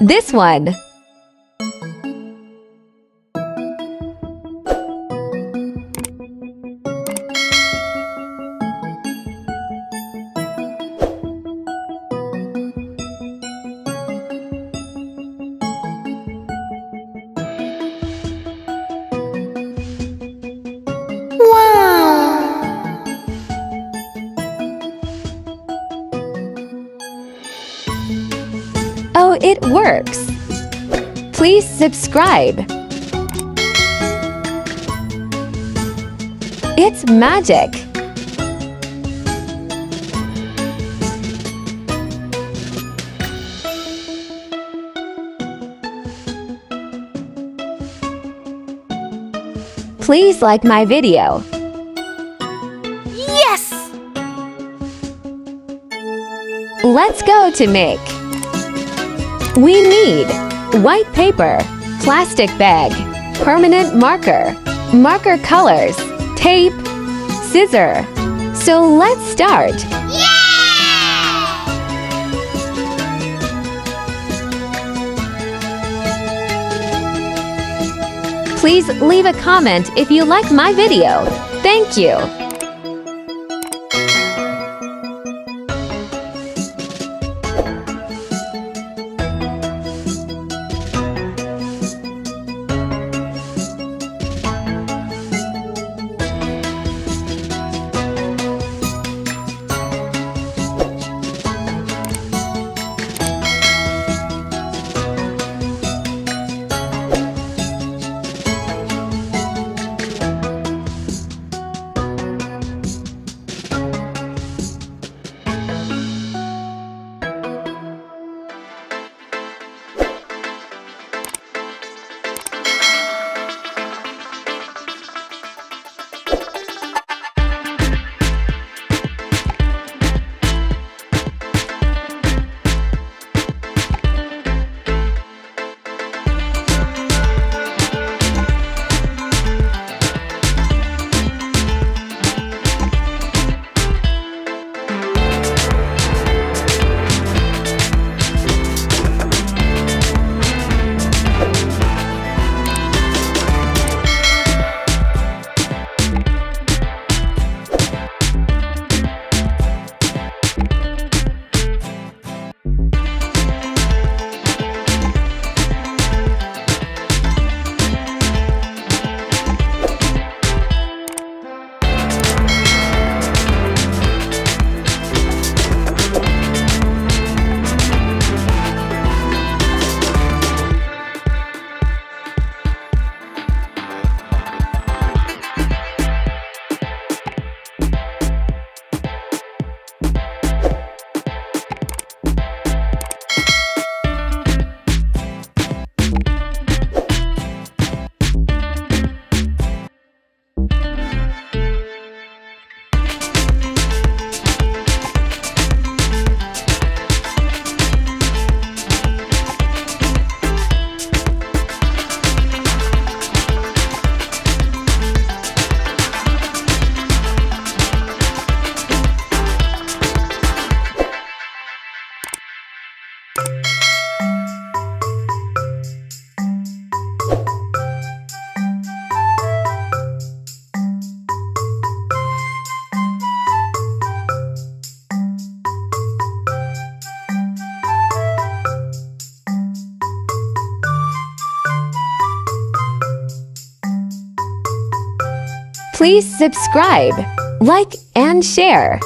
This one. Oh, it works! Please subscribe! It's magic! Please like my video. Yes! Let's go to make. We need white paper, plastic bag, permanent marker, marker colors, tape, scissor. So let's start. Please leave a comment if you like my video. Thank you. Please subscribe, like, and share.